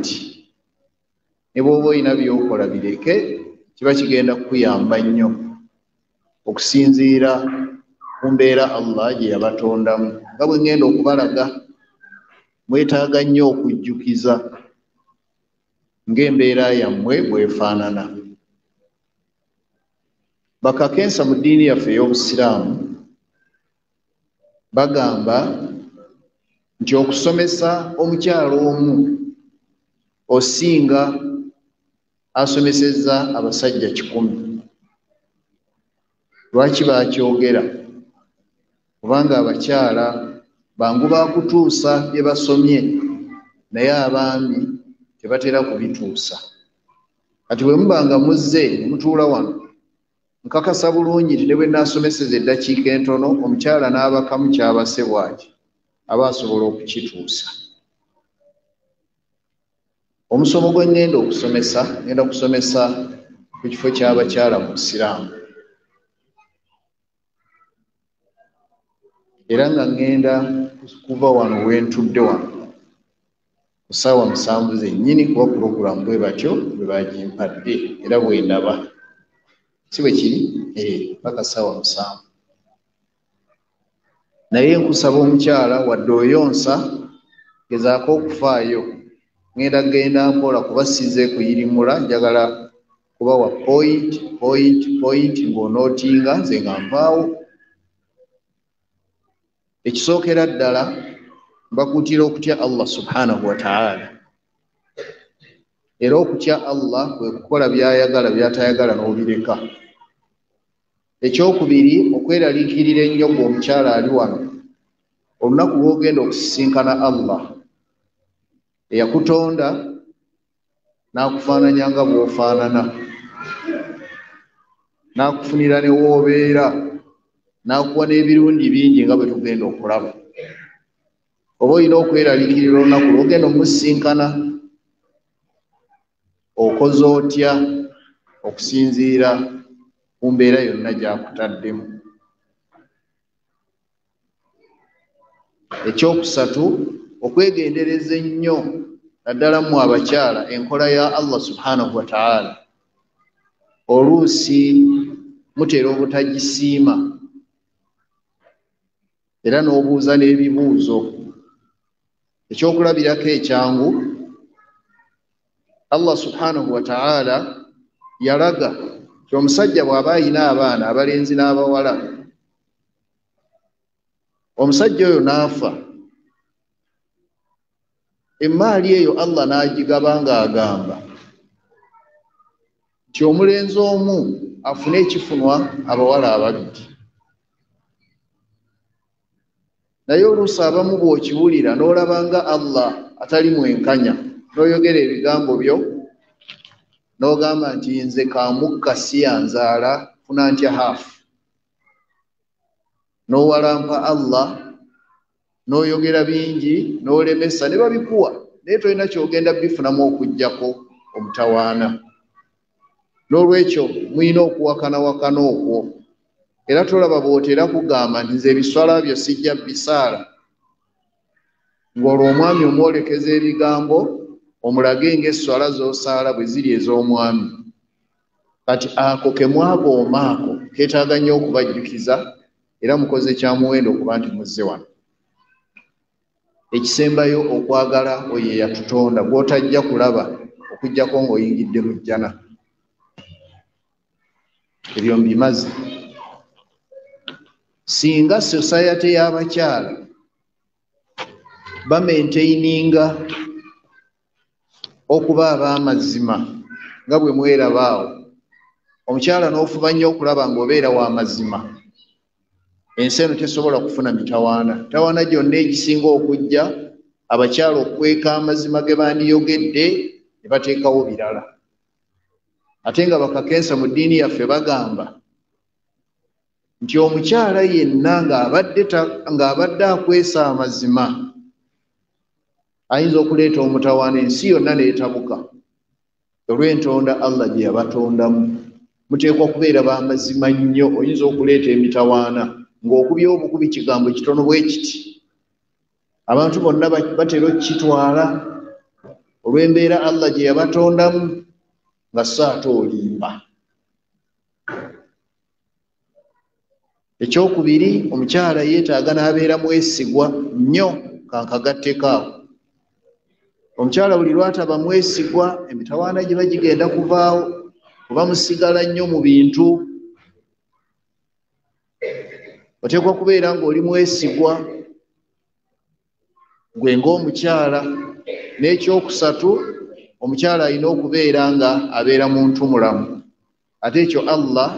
nti ne bw'oba olina by'okola bireke, kiba kigenda kukuyamba nnyo okusinziira ku mbeera Allah gye yabatondamu. Nga bwe ngenda okubalaga, mwetaaga nnyo okujjukiza ng'embeera yammwe bw'efaanana. Bakakensa mu ddiini yaffe ey'Obusiraamu bagamba nti okusomesa omukyala omu osinga asomesezza abasajja 100. Lwaki bakyogera? Kubanga abakyala bangu bakutuusa bye basomye, naye abaami tebatera kubituusa. Kati bwe muba nga muzze ne mutuula wano, nkakasa bulungi nti ne bwe nnaasomeseza eddakiika entono, omukyala n'abakamu kyabase bw'ati aba asobola okukituusa. Omusomo gwe ngenda kusomesa ku kifo ky'abakyala mu Busiraamu, era nga ngenda kuva wano wentudde wano ku ssaawa 7 zennyini, kuba pulogulaamu bwe batyo bwe bagimpadde era bwe ndaba. Si bwe kiri? Paka ssaawa 7. Naye nkusaba omukyala wadde oyonsa, gezaako okufaayo. Ngenda mpola kuba sizze kuyirimula, njagala kubawa point ng'onootinga nze nga nvaawo. Ekisookera ddala mbakuutira okutya Allah subhanahu wa ta'ala, era okutya Allah kwe kukola by'ayagala by'atayagala n'obireka. Ekyokubiri, okweraliikirira ennyo omukyala ali wano olunaku lw'ogenda okusisinkana Allah eyakutonda n'akufaananya nga bw'ofaanana, n'akufunira ne w'obeera, n'akuwa n'ebirungi bingi nga bwe tugenda okulaba. Oba olina okweraliikirira olunaku lw'ogenda omusisinkana, okoze otya okusinziira ku mbeera yonna gy'akutaddemu. Ekyokusatu, okwegendereza ennyo naddala mu abakyala enkola ya Allah subhanahu wa ta'ala. Oluusi mutera obutagisiima era n'obuuza n'ebibuuzo. Ekyokulabirako ekyangu, Allah subhanahu wa ta'ala yalaga nti omusajja bw'aba ayina abaana abalenzi n'abawala, omusajja oyo n'afa, emmaali eyo Allah n'agigaba ng'agamba nti omulenzi omu afune ekifunwa abawala 2. Naye oluusi abamu bw'okiwulira n'olaba nga Allah atali mwenkanya, n'oyogera ebigambo byo n'ogamba nti nze kamukka si yanzaala, funa ntya haafu, n'owalampa Allah, n'oyogera bingi, n'olemesa ne babikuwa, naye tolina kyogenda bifunamu okuggyako omutawaana. N'olwekyo muyina okuwakanawakana okwo, era tolaba bw'otera kugamba nti nze ebiswala byo sijja bisaala, ng'olwo omwami omwolekeza ebigambo omulage ng'esswala z'osaala bwe ziri ez'omwami. Kati ako ke mwagooma ako keetaaga nnyo okubajjukiza, era mukoze kya muwendo okuba nti muzze wano. Ekisembayo okwagala oyo eyatutonda gw'otajja kulaba okuggyako ng'oyingidde mu jjana. Ebyo mbimaze. Singa society y'abakyala bamaintaininga okuba ab'amazima nga bwe mwerabaawo, omukyala n'ofuba nnyo okulaba ng'obeera w'amazima, ensi eno tesobola kufuna mitawaana. Mitawaana gyonna egisinga okujja, abakyala okweka amazima ge bandiyogedde ne bateekawo birala. Ate nga bakakensa mu ddiini yaffe bagamba nti omukyala yenna ng'abadde akwesa amazima ayinza okuleeta omutawaana, ensi yonna n'etabuka. Olw'entonda Allah gye yabatondamu, muteekwa kubeera b'amazima nnyo. Oyinza okuleeta emitawaana ng'okubya obukubi kigambo kitono bwe kiti, abantu bonna batera okukitwala olw'embeera Allah gye yabatondamu nga so ate olimba. Ekyokubiri, omukyala yeetaaga n'abeera mwesigwa nnyo. Kankagatteko awo, omukyala buli lwataba mwesigwa emitawaana gye bagigenda kuvaawo kuba musigala nnyo mu bintu. Oteekwa kubeera ng'oli mwesigwa gwe ng'omukyala. N'ekyokusatu, omukyala alina okubeera nga abeera muntu mulamu. Ate ekyo Allah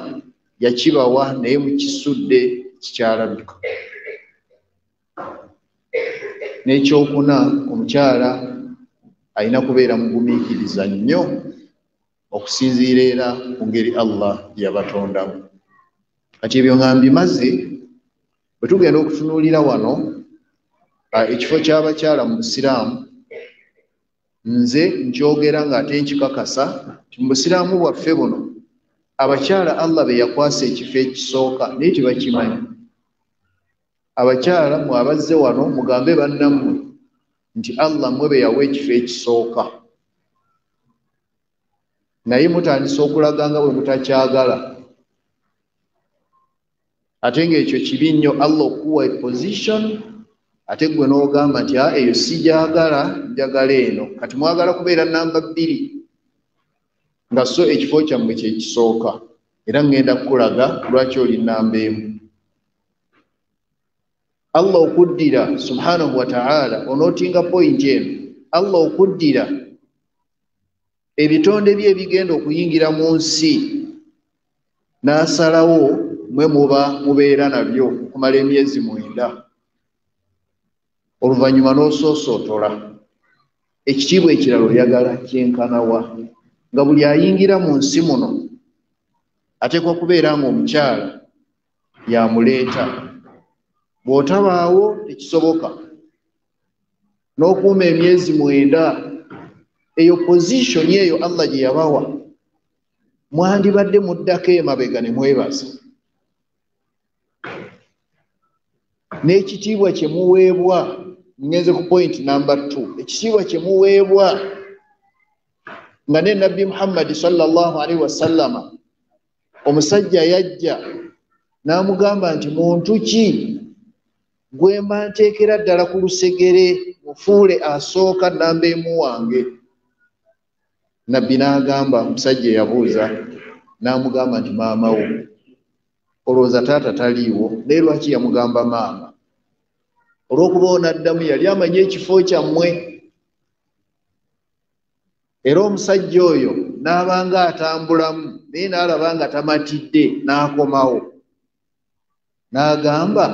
yakibawa naye mukisudde kikyalabika. N'ekyokuna, omukyala alina kubeera mugumiikiriza nnyo okusinziira era ku ngeri Allah yabatondamu. Kati ebyo nga mbimaze, bwe tugenda okutunuulira wano ekifo ky'abakyala mu Busiraamu, nze nkyogera ng'ate nkikakasa nti mu Busiraamu bwaffe buno abakyala Allah be yakwasa ekifo ekisooka, naye tebakimanyi. Abakyala mwe abazze wano mugambe bannammwe nti Allah mmwe be yawa ekifo ekisooka, naye mutandisa okulaga nga bwe mutakyagala. Ate ng'ekyo kibi nnyo, Allah okuwa position ate gwe n'ogamba nti eyo sigyagala, njagala eno. Kati mwagala kubeera namba 2 nga so ekifo kyammwe kyekisooka, era ngenda kukulaga lwaki oli namba 1. Allah okuddira subhanahu wa ta'ala, onootinga point eno, Allah okuddira ebitonde bye ebigenda okuyingira mu nsi n'asalawo mwe mubeera nabyo okumala emyezi 9, oluvannyuma n'osoosootola. Ekitiibwa ekirala oyagala kyenkanawa, nga buli ayingira mu nsi muno ateekwa kubeera ng'omukyala yamuleeta. Bw'otabaawo tekisoboka. N'okuuma emyezi 9, eyo position eyo Allah gye yabawa mwandibadde muddako emabega ne mwebaza. N'ekitiibwa kye muweebwa, ngenze ku point number 2, ekitiibwa kye muweebwa nga ne Nabbi Muhammad sallallahu alaihi wasallama omusajja yajja n'amugamba nti muntu ki gwe mba nteekera ddala ku lusegere mufuule asooka namba 1 wange? Nabbi n'agamba, omusajja yabuuza n'amugamba nti maama wo. Olowooza taata taliiwo, naye lwaki yamugamba maama? Olw'okuba onaddamu yali amanyi ekifo kyammwe. Era omusajja oyo n'abanga atambulamu naye n'alaba nga tamatidde n'akomawo, n'agamba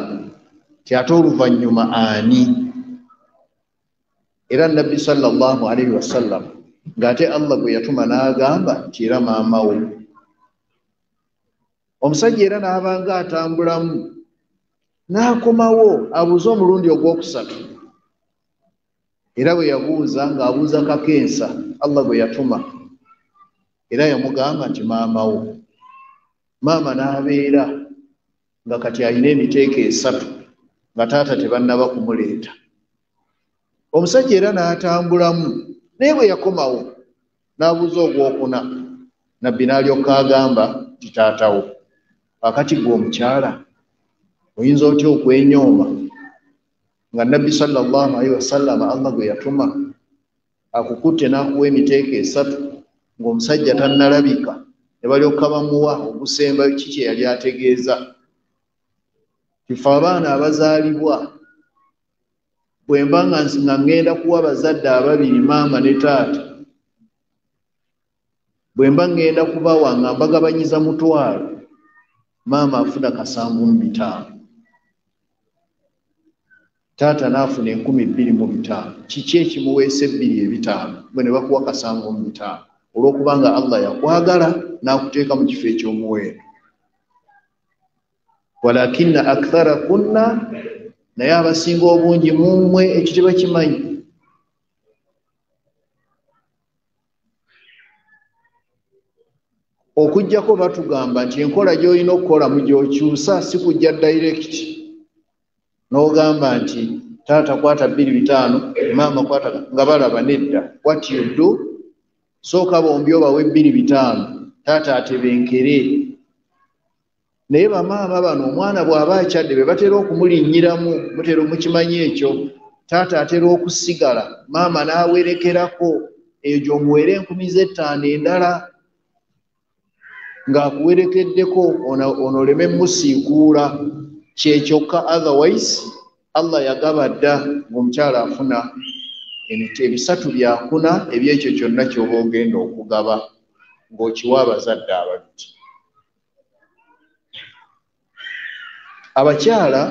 ti ate oluvannyuma ani? Era Nabbi sallallahu alaihi wasallam ng'ate Allah gwe yatuma n'agamba nti era maama wo. Omusajja era n'abanga atambulamu n'akomawo, abuuza omulundi ogwokusatu. Era bwe yabuuza ng'abuuza kakensa, Allah gwe yatuma era yamugamba nti maama wo. Maama n'abeera nga kati alina emiteeko 3 nga taata tebannaba kumuleeta. Omusajja era n'atambulamu, naye bwe yakomawo n'abuuza ogwokuna, Nabbi n'alyoka agamba nti taatawo. Akati gwe omukyala oyinza otya okwenyooma nga Nabbi sallallahu alaihi wasallam Allah gwe yatuma akukutte n'akuwa emiteeko 3 ng'omusajja tannalabika, ne balyoka bamuwa ogusemba kiki yali ategeeza? Kifa abaana abazaalibwa bwe mba nga ngenda kuwa bazadde 2, maama ne taata, bwe mba ngenda kubawa nga mbagabanyiza 1,000, maama afuna 7,500, taata n'afuna 2,500. Kiki ekimuweesa 2,500? Bwe ne bakuwa 7,500 olw'okubanga Allah yakwagala n'akuteeka mu kifo eky'omuwendo. Walakinna aktharakunna, naye abasinga obungi mu mmwe ekyo tebakimanyi. Okujjako batugamba nti enkola gy'olina okukola mu gy'okyusa si kujja direct n'ogamba nti taata kwata 2,500 maama kwata nga balaba nedda. What you do, sooka bombi obawe 2,500 taata atebenkere. Naye bamaama bano omwana bw'aba akyadde be batera okumulinnyiramu, mutera mukimanyi ekyo. Taata atera okusigala, maama n'awerekerako, eyo gy'omuwera 5,000 endala ng'akuwerekeddeko onoleme musiikuula kyekyokka. Otherwise Allah yagaba dda ng'omukyala afuna ebisatu byakuna ebyekyo kyonna ky'oba ogenda okugaba ng'okiwa abazadde ababiri. Abakyala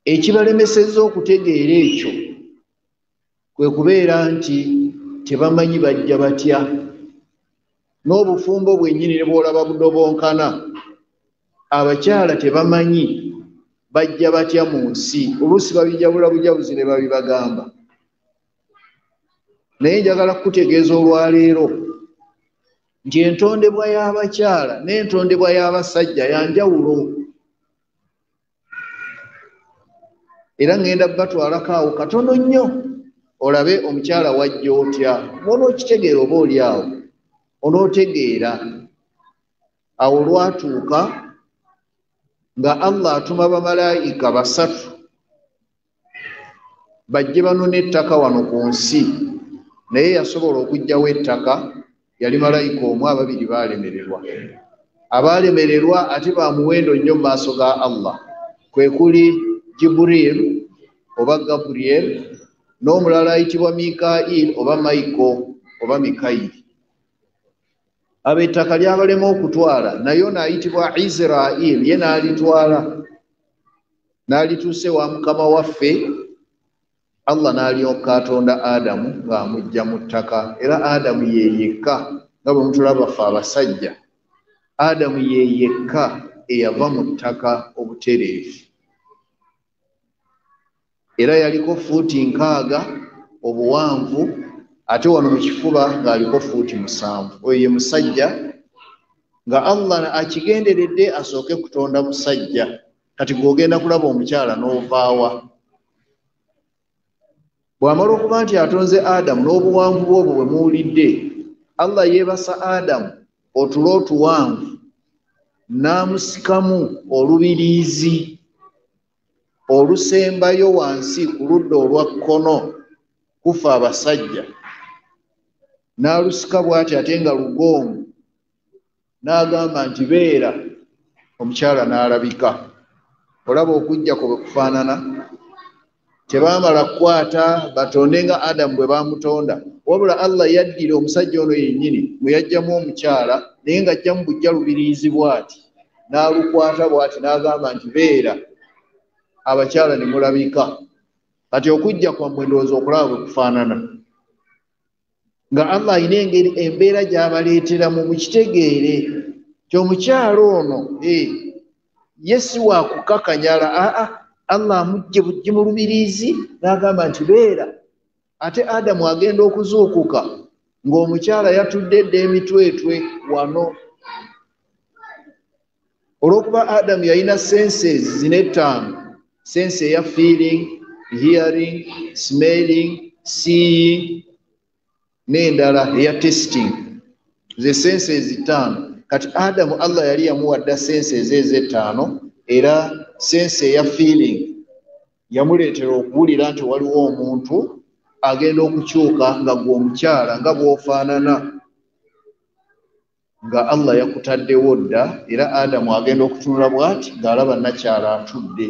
ekibalemesezza okutegeera ekyo kwe kubeera nti tebamanyi bajja batya. N'obufumbo bwennyini ne bw'olaba budobonkana, abakyala tebamanyi bajja batya mu nsi. Oluusi babijabula bujabuzi ne babibagamba. Naye njagala kukutegeeza olwaleero nti entondebwa y'abakyala n'entondebwa y'abasajja ya njawulo. Era ngenda batwalako awo katono nnyo olabe omukyala wajja otya. Bw'onookitegeera oba oli awo onootegeera awo lwatuuka nga Allah atuma bamalayika 3 bajje banone ettaka wano ku nsi. Naye yasobola okugjawo ettaka yali malayika omu, ababiri baalemererwa. Abaalemererwa ate ba muwendo nnyo mu maaso ga Allah, kwe kuli Jibril oba Gabriel, n'omulala ayitibwa Mikail oba Michael oba Mikaili. Ab'ettaka lyabalema okutwala, naye n'ayitibwa Israel, ye n'alitwala n'alituuse wa Mukama waffe. Allah n'alyoka atonda Adamu ng'amugja mu ttaka. Era Adamu ye yekka nga bwe mutulaba ffe abasajja, Adamu ye yekka eyava mu ttaka obutereevu. Era yaliko fuuti 6 obuwanvu, ate wano mu kifuba ng'aliko fuuti 7. Oyo ye musajja nga Allah akigenderedde asooke kutonda musajja. Kati gw'ogenda kulaba omukyala n'ovaawa. Bw'amala okuba nti atonze Adamu n'obuwanvu bw'obwo bwe muwulidde, Allah yeebasa Adamu otulo otuwanvu n'amusikamu olubiriizi olusembayo wansi ku ludda olwa kkono kufa abasajja, n'alusika bw'ati ate nga lugonvu, n'agamba nti beera. Omukyala n'alabika. Olaba okujja kwe kufaanana. Tebaamala kukwata batonde nga Adamu bwe bamutonda, wabula Allah yaddira omusajja ono yennyini mwe yajjamu omukyala, naye ng'ajja mu bujja lubiriizi bw'ati, n'alukwata bw'ati n'agamba nti beera. Abakyala ne mulabika. Kati okujja kwammwe ndowooza okulaba bwe kufaanana. Nga Allah alina engeri embeera gy'abaleeteramu mukitegeere nti omukyala ono ye si wa kukakanyala. Allah amugje bujje mu lubiriizi n'agamba nti beera. Ate Adamu agenda okuzuukuka ng'omukyala yatudde dda emitwetwe wano. Olw'okuba Adamu yalina senses zino 5. Sense eya feeling, hearing, smelling, seeing n'endala eya tasting. Ze senses 5. Kati Adamu Allah yali yamuwadda senses ezo 5, era sense eya feeling yamuleetera okuwulira nti waliwo omuntu agenda okukyuka nga gwe omukyala nga bw'ofaanana, nga Allah yakutaddewo dda. Era Adamu agenda okutunula bw'ati ng'alaba nakyala atudde.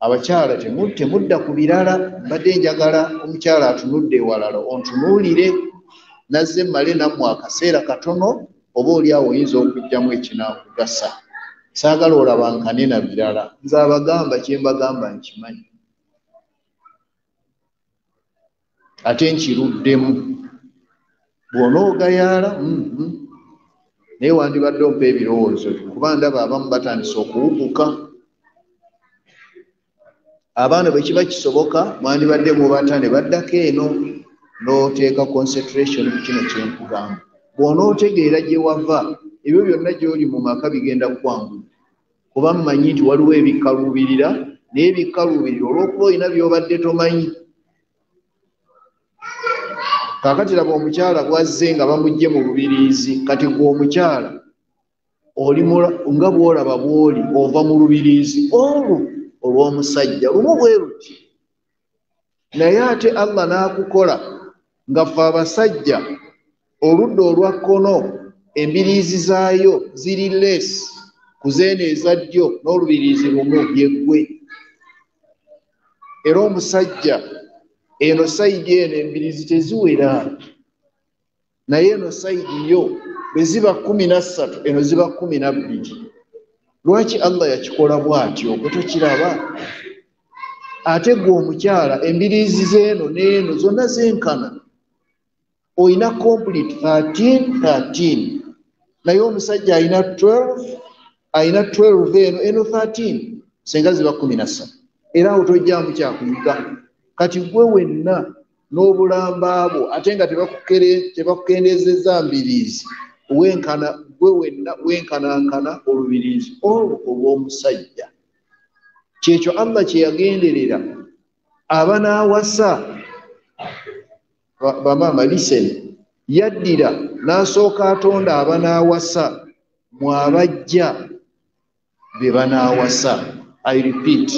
Abakyala temudda ku birala. Mbadde njagala omukyala atunudde ewalala ontunuulire, nazze mmale nammwe akaseera katono, oba oli awo oyinza okugjamu ekinaakugasa. Saagala olabankane na birala. Nze abagamba kye mbagamba nkimanyi, ate nkiruddemu. Bw'onoogayaala naye wandibadde ompa ebirowoozo, kuba ndaba abamu batandise okuwuguka. Abaana bwe kiba kisoboka mwandibadde mubata ne baddako eno n'oteeka concentration ku kino kye nkugamba. Bw'onootegeera gye wava, ebyo byonna gy'oli mu maka bigenda kwangu, kuba mmanyi nti waliwo ebikkaluubirira naye bikaluubirira olw'okuba olina by'obadde tomanyi. Kaakati laba omukyala bw'azze nga bamugye mu lubiriizi, kati gwe omukyala oli nga bw'olaba bw'oli ova mu lubiriizi olwo olw'omusajja lumu bwe luti. Naye ate Allah n'akukola nga ffe abasajja oludda olwa kkono embiriizi zaayo ziri leesi ku zeeno eza ddyo n'olubiriizi lumu yeggwe. Era omusajja eno sayidi eno embiriizi teziwera, naye eno sayidi yo bwe ziba 13 eno ziba 12. Lwaki Allah yakikola bw'atyo? Gwe tokiraba? Ate gwe omukyala embiriizi z'eno n'eno zonna zenkana, oyina complete 13, naye omusajja ayina 12 eno 13, senga ziba 13. Era awo tojjamu kyakuyiga. Kati gwe wenna n'obulamba bwo ate nga tebakukendeezezza mbiriizi wenkana, gwe wenna wenkanankana olubiriizi olwo olw'omusajja. Kyekyo Allah kye yagenderera abanaawasa. Bamaama listen, yaddira n'asooka atonda abanaawasa mu abajja be banaawasa. I repeat,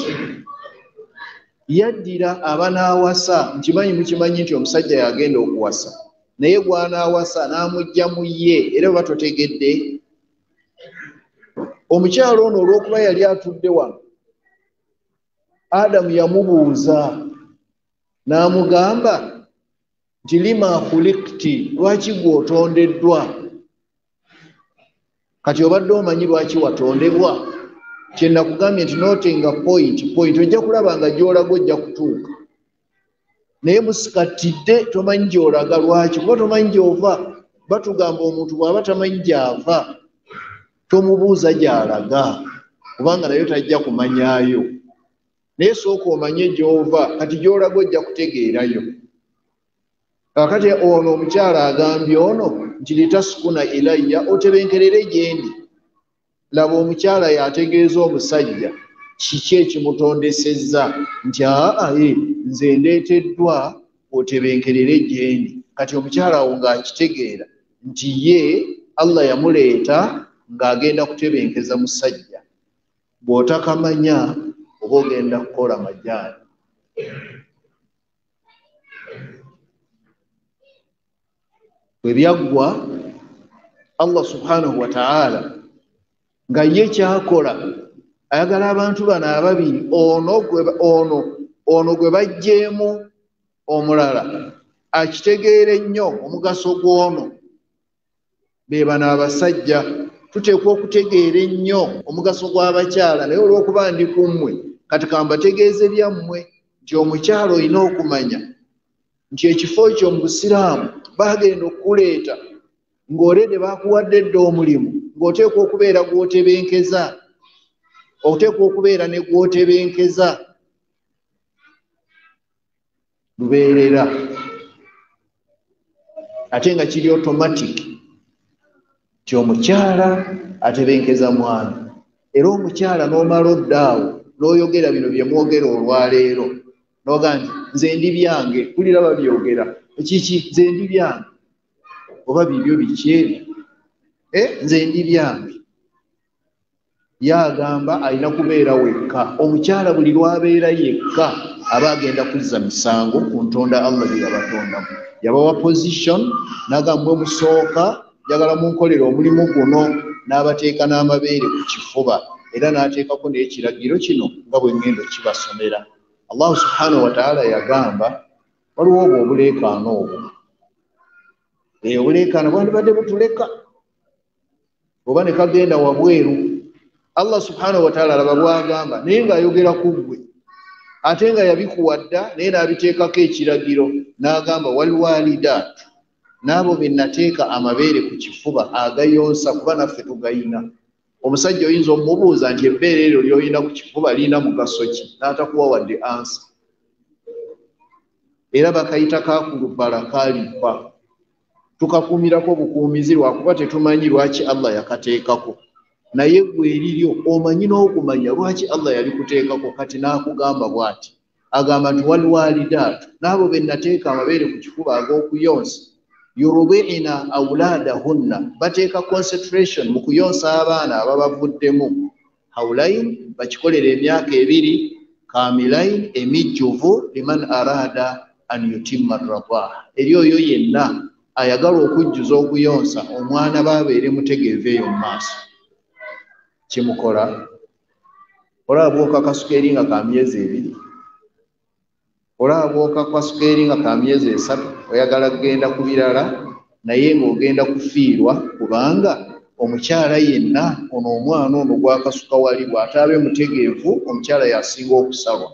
yaddira abanaawasa. Nkimanyi mukimanyi nti omusajja yagenda okuwasa, naye gw'anaawasa n'amugya mu ye. Era bwe batotegedde omukyalo ono olw'okuba yali atudde wano, Adamu yamubuuza n'amugamba nti lima khulikti, lwaki gw'otondeddwa? Kati obadde omanyi lwaki watondebwa? Kye nakugambye nti nootenga point ojja kulaba nga gy'olaga ojja kutuuka, naye musikatidde tomanyi gy'olaga. Lwaki? Kuba tomanyi gy'ova. Batugamba omuntu bw'aba tamanyi gy'ava tomubuuza gy'alaga, kubanga nayo tajja kumanyaayo. Naye sooka omanye gy'ova, kati gy'olaga ojja kutegeerayo. Kakati ono omukyala agambye ono nti litasukuna ilayya, otebenkerere gyendi. Laba omukyala yategeeza omusajja kiki ekimutondesezza nti nze ndeeteddwa otebenkerere gyendi. Kati omukyala awo ng'akitegeera nti ye Allah yamuleeta ng'agenda kutebenkeza musajja. Bw'otakamanya oba ogenda kukola majaani. Bwe byaggwa Allah subhanahu wa ta'ala nga ye kyakola ayagala abantu bano ababiri, ono gwe bajjeemu omulala akitegeere nnyo omugaso gw'ono. Be bano abasajja tuteekwa okutegeera ennyo omugaso gw'abakyala, naye olw'okuba ndi ku mmwe kati kambategeeze byammwe nti omukyala olina okumanya nti ekifo ekyo mu Busiraamu bagenda okukuleeta ng'oledde bakuwadde dda omulimu, ng'oteekwa okubeera gw'otebenkeza, oteekwa okubeera ne gw'otebenkeza lubeerera, ate nga kiri automatic ti omukyala atebenkeza mwana. Era omukyala n'omala oddaawo n'oyogera bino bye mwogera olwaleero, n'ogaa nti nze ndi byange, kulira babyogera kiki, nze ndi byange, oba bibyo biki ebyo, nze ndi byange. Yagamba alina kubeera wekka. Omukyala buli lwabeera yekka aba agenda kuzza misango ku ntonda Allah gye yabatondamu. Yabawa position n'agambwe musooka njagala munkolera omulimu guno, n'abateeka n'amabeere ku kifuba, era n'ateekako n'ekiragiro kino nga bwe ngenda okibasomera. Allahu subhanahu wa ta'ala yagamba waliwo obwo obuleekaano obwo, obuleekaano bwandibadde butuleka oba ne kagenda wabweru. Allah subhanahu wa ta'ala alaba bwagamba, naye ng'ayogera ku ggwe ate nga yabikuwadda naye n'abiteekako ekiragiro, n'agamba walwalidaatu, n'abo be nateeka amabeere ku kifuba agayonsa, kuba naffe tugayina. Omusajja oyinza omumubuuza nti ebbeere eryo ly'olina ku kifuba lirina mugaso ki, n'atakuwa wadde ansa. Era bakayita kakulubala kalipa, tukakuumirako bukuumizi lwakuba tetumanyi lwaki Allah yakateekako. naye gwe eriryo omanyi n'okumanya lwaki Allah yali kuteekako kati n'akugamba bw'ati agamba nti walwalidaatu n'abo be nateeka amabeere ku kifuba ag'okuyonsa yurdi'ina awladahunna bateeka concentration mu kuyonsa abaana ababavuddemu hawlain bakikolera emyaka 2 kamilain emijjuvu liman arada an yutimma radaa eri oyo yenna ayagala okujjuza okuyonsa omwana babeere mutegeevu eyo mu maaso kimukola olaba okakasuka eri nga ka myezi 2 olaba okakasuka eri nga ka myezi 3 oyagala kugenda ku birala naye ng'ogenda kufiirwa kubanga omukyala yenna ono omwana ono gwakasuka wali bw'ataabe mutegeevu omukyala yasinga okusalwa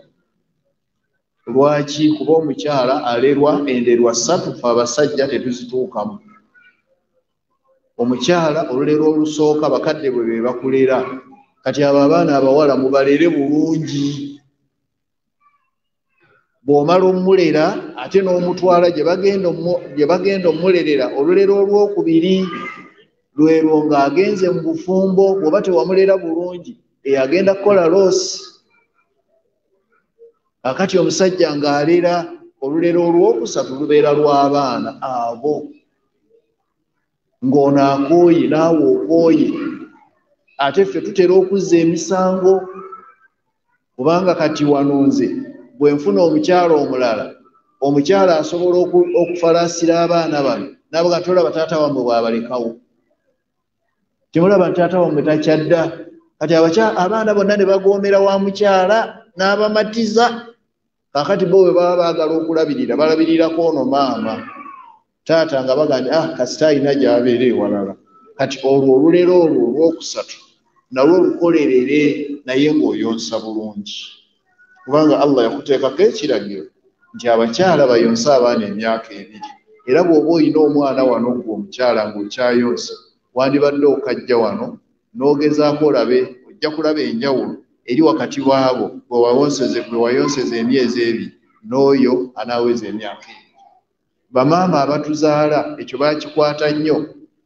lwaki kuba omukyala alerwa enderwa 3 fe abasajja tetuzituukamu omukyala olulero olusooka bakadde bwe be bakulera kati abo abaana abawala mubalere bulungi bw'omala omulera ate n'omutwala gye bagenda omulerera olulero olwokubiri lwero ng'agenze mu bufumbo bw'oba tewamulera bulungi agenda kukola loosi akati omusajja ng'alera olulero olwokusatu lubeera lw'abaana abo ng'ono akooye naawe okooye ate ffe tutera okuzza emisango kubanga kati wano nze bwe nfuna omukyala omulala omukyala asobola okufalaasira abaana bano nabaga tolaba taata wammwe bw'abalekawo temulaba nti taata wammwe takyadda kati abaana bonna ne bagoomera wa mukyala n'abamatiza kakati bo bwe baba baagala okulabirira balabirirako ono maama taata nga bagambye kasita alina gy'abeera ewalala kati olwo olulero olwo olwokusatu nalwo olukolerere naye ng'oyonsa bulungi kubanga Allah yakuteekako ekiragiro nti abakyala bayonse abaana emyaka 2 era bw'oba olina omwana wano gwe omukyala ng'okyayonsa wandibadde okajja wano n'ogezaako olabe ojja kulaba enjawulo eri wakati waabo gwe wayonseza emyezi 2 n'oyo anaaweza emyaka 2 bamaama abatuzaala ekyo bakikwata nnyo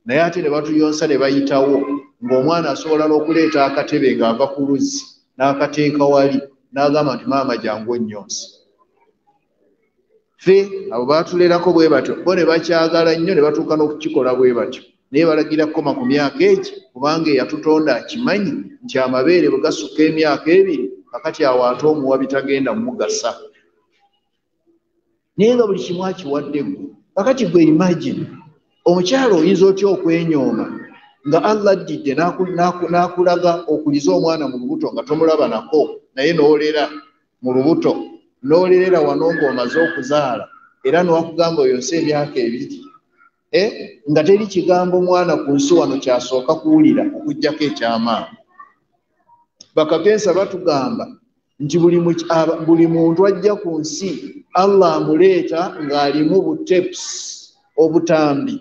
naye ate ne batuyonsa ne bayitawo ng'omwana asobola n'okuleeta akatebe ng'ava ku luzzi n'akateeka wali n'agamba nti maama jangu onnyonsa ffe abo baatulerako bwe batyo bo ne bakyagala nnyo ne batuuka n'okukikola bwe batyo naye balagira kukoma ku myaka egi kubanga eyatutonda akimanyi nti amabeere bwe gasukka emyaka 2 kakati awo ate omuwa bitagenda mumugasa naye nga buli kimu akiwadde gwe kakati gwe imagine omukyala oyinza otya okwenyooma nga Allah addidde n'akulaga okuliza omwana mu lubuto nga tomulaba nako naye n'olera mu lubuto n'olerera wano ng'omaze okuzaala era n'owakugamba oyonse emyaka 2 nga teri kigambo omwana ku nsi wano kyasooka kuwulira okuggyako ekyamaani bakakensa batugamba nti buli muntu ajja ku nsi Allah amuleeta ng'alimu butepusi obutambi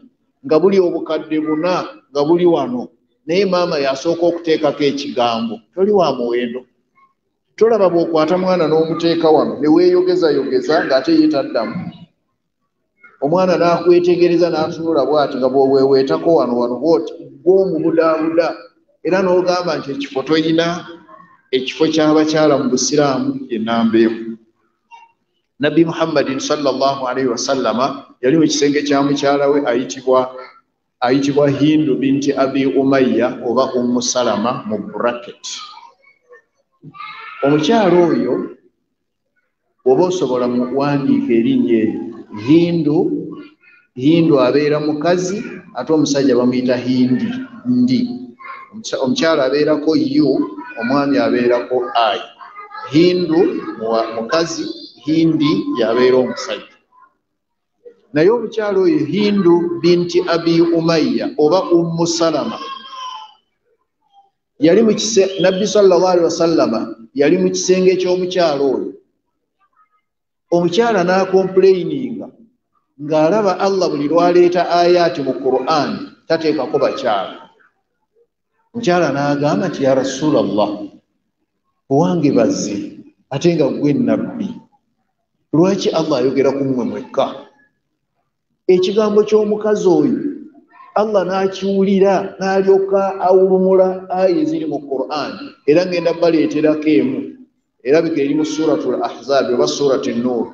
nga buli obukadde 4 nga buli wano naye maama yasooka okuteekako ekigambo toli wa muwendo tolaba bw'okwata mwana n'omuteeka wano ne weeyogezayogeza ng'ate yeetaddamu omwana n'akwetegereza n'atunula bw'ati nga bw'oweeweetako wano bw'oti gw'omubudaabuda era n'ogamba nti ekifo toyina ekifo ky'abakyala mu busiraamu ennambeeku Nabbi Muhammadin sallallahu alaihi wasallama yali mu kisenge kya mukyala we ayitibwa Hindu binti Abi Umayya oba Ummu Salama mu bracket. Omukyala oyo oba osobola mu kuwandiika erinnya eryo Hindu abeera mukazi ate omusajja bamuyita Hindi. Omukyala abeerako yu, omwami abeerako ai. Hindu mukazi, Hindi yabeera omusajja. Naye omukyala oyo Hindu binti Abi Umayya oba Ummu Salama yali mu Nabbi sallallahu alaihi wasallama yali mu kisenge ky'omukyala oyo. Omukyala n'akomplaininga ng'alaba Allah buli lwaleeta ayaati mu Qur'an tateekako bakyala. Omukyala n'agamba nti ya Rasulallah, owange bazze ate nga ggwe nnabbi, lwaki Allah ayogera ku mmwe mwekka? Ekigambo ky'omukazi oyo Allah n'akiwulira n'alyoka awulumula aya eziri mu Quran era ngenda baleeterako emu erabika eri mu suratul Ahzab oba surati Nur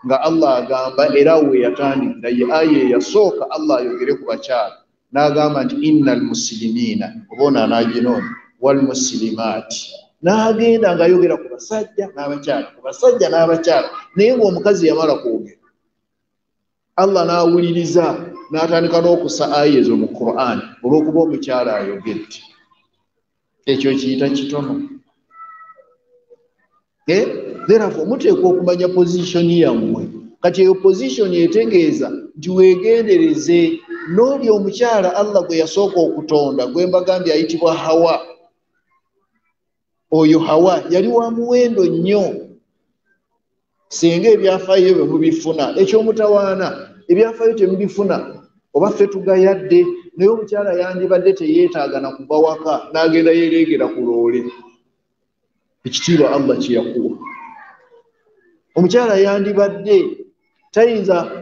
nga Allah agamba era we yatandikira ye aya eyasooka Allah ayogere ku bakyala n'agamba nti innal muslimina oba n'aginoona wal muslimaati n'agenda ng'ayogera ku basajja n'abakyala naye ng'omukazi yamala kwogera Allah n'awuliriza n'atandika n'okussa aya ezo mu Quran olw'okuba omukyala ayogedde ekyo kiyita kitono. Therefore muteekwa okumanya pozishoni yammwe kati eyo pozishoni etegeeza nti weegendereze n'oli omukyala Allah gwe yasooka okutonda gwe mbagambye ayitibwa Hawa. Oyo Hawa yali wa muwendo nnyo singa ebyafaayo bye mubifuna ekyomutawaana ebyafaayo temubifuna oba ffe tugayadde naye omukyala yandibadde teyeetaaga na kuva waka n'agenda yeereegera ku loole ekitiibwa Allah kye yakuwa. Omukyala yandibadde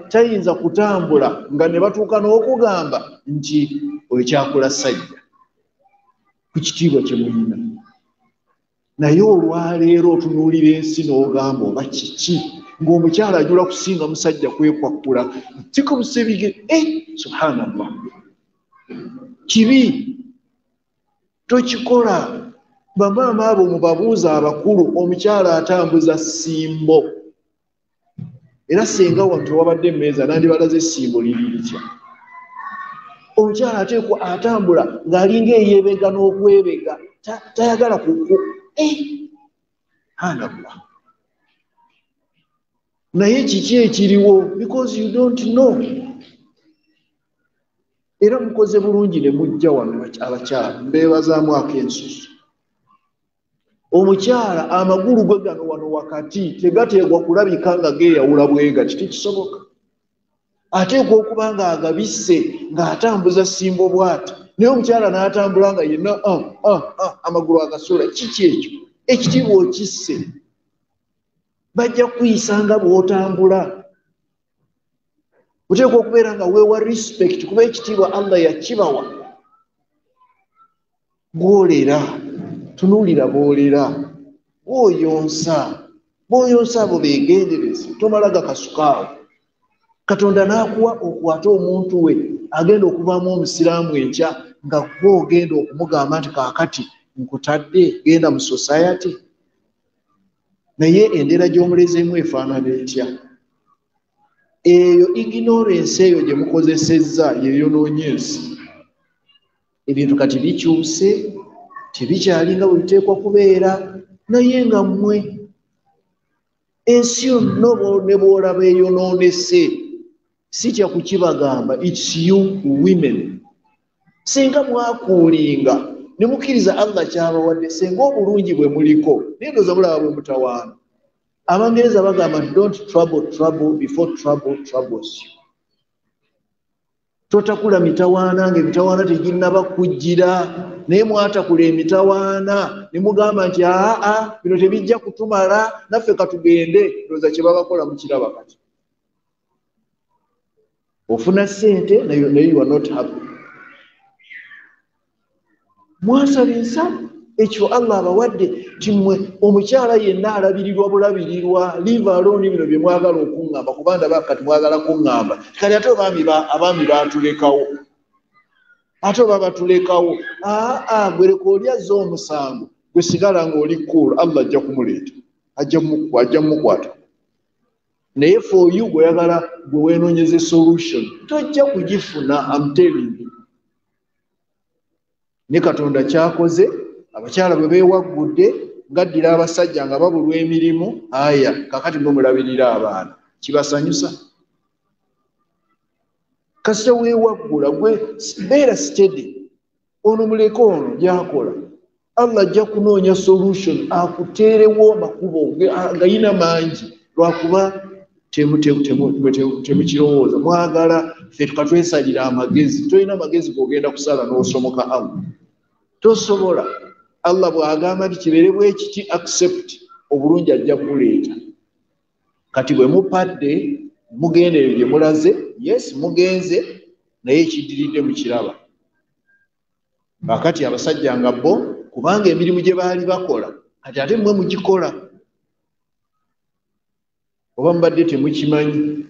tayinza kutambula nga ne batuuka n'okugamba nti oyo kyakula sajja ku kitiibwa kye mulina. Naye olwaleero otunuulira ensi n'ogamba oba kiki ng'omukyala ajula kusinga musajja kwekwakkula tiko busebige subhanallah kibi tokikola. Bamaama abo mubabuuza abakulu omukyala atambuza ssimbo era singa wantu wabadde emmeeza nandibalaze essimbo liri litya. Omukyala ateekwa atambula ng'alinga eyeebega n'okwebega tayagala kuku subhanallah. Naye kiki ekiriwo because you don't know. Era mukoze bulungi ne mujja wano abakyala mbeebazaamu ak'ensusu. Omukyala amagulu gwe gano wano wakati tegateegwa kulabika nga geeyawula bwega kisoboka. Ateekwa okuba nga agabisse ng'atambuza ssimbo bw'ati naye omukyala n'atambula nga yenna amagulu agasula. Kiki ekyo? Ekitiibwa okisse. Bajja kuyisa nga bw'otambula. Oteekwa okubeera nga weewa respect kuba ekitiibwa Allah yakibawa. Gwolera tunuulira boolera bw'oyonsa abo beegendereze tomala gakasukaawo. Katonda n'akuwa okwata omuntu we agenda okuvaamu omusiraamu enkya nga gwe ogenda okumugamba nti kaakati nkutadde genda mu society. Naye endera gy'omulezeemu efaanana etya? Eyo ignorance eyo gye mukozesezza yeeyonoonye ensi. Ebintu kati bikyuse tebikyali nga bwe biteekwa kubeera naye nga mmwe ensi yonna ne bw'olaba eyonoonese sitya kukibagamba it's you women. Singa mwakuulinga ne mukkiriza Allah kyabawadde senga obulungi bwe muliko naye ndowooza mulaba bwe mutawaana. Abangereza bagamba nti don't trouble before trouble troubles you. Totakula mitawaana ng'emitawaana teginnaba kujjira naye mwatakula emitawaana ne mugamba nti bino tebijja kutumala naffe katugende. Ndowooza kye babakola mukiraba kati. Ofuna ssente naye you are not happy. Mwasaba ensala ekyo Allah abawadde timwe omukyala yenna alabirirwa bulabirirwa. Leave alone bino bye mwagala okuŋŋamba kuba ndaba kati mwagala kuŋŋamba kale ate abaami baatulekawo ate oba batulekawo. Gwe leka oli azza omusango gwe sigala ng'oli cool. Allah ajja kumuleeta ajja mumukwata. Naye for you gweyagala gwe weenoonyeze solution tojja kugifuna. I'm telling you. Ne Katonda kyakoze abakyala bwe beewaggudde ngaddira abasajja nga babulwa emirimu kakati mwe mulabirira abaana kibasanyusa. Kasita weewaggula gwe beera steady ono muleke ono gy'akola. Allah ajja kunoonya solution akuteerewo amakubo gayina mangi lwakuba temukirowooza. Mwagala ffe tukatwesalira amagezi. Tolina amagezi g'ogenda kusala n'osomoka Allah tosobola. Allah bw'agamba nti kibeere bwe kiti accept obulungi ajja kuleeta. Kati bwe mupadde mugenderedde mulaze yes mugenze naye ekidiridde mu kiraba. Kakati abasajja nga bo kubanga emirimu gye baali bakola kati ate mmwe mugikola, oba mubadde temukimanyi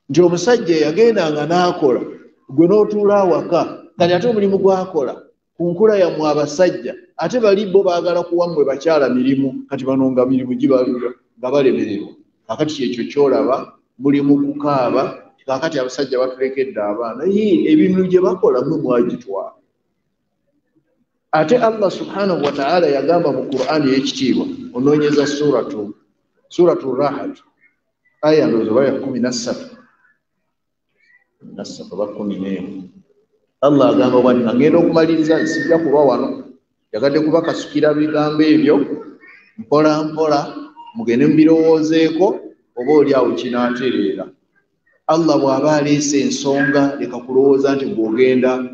nti omusajja yagendanga n'akola gwe n'otuula awaka kati ate omulimu gwakola ku nkula yammwe abasajja ate bali bo baagala kuwa mmwe bakyala mirimu kati bano nga mirimu gibalira nga balemererwa. Kakati kyekyo kyolaba muli mu kukaaba kakati abasajja batulekedde abaana ebintu gye bakola mmwe mwagitwala. Ate Allah subhanahu wa ta'ala yagamba mu Qur'ani y'ekitiibwa onoonyeza suratu Rahad aya ndowooza oba ya 13 oba 11. Allah agamba bw'ati ngenda okumaliriza sijja kuba wano yagadde kubakasukira bigambo ebyo mpola mpola mugende mubirowoozeeko oba oli awo kinaatereera. Allah bw'aba aleese ensonga leka kulowooza nti bw'ogenda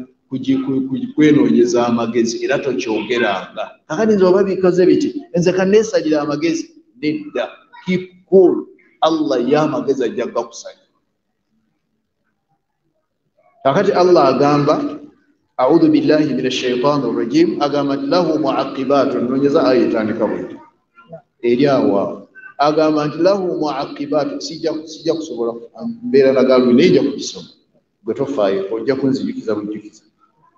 kwenoonyeza amagezi era tokyogeranga. Kakati nze oba bikoze biti nze kanneesalira amagezi nedda. Keep cool. Allah y'amagezi ajja gakusanya. Kakati Allah agamba a'udhu billahi minash shaitanir rajim agamba lahu mu'aqibatun nonyeza aya etandika bweti eri awo agamba nti lahu mu'aqibatun sijja kusobola mbeera nagalu nejja kugisoma gwe tofaayo ojja kunzijukiza bujjukiza.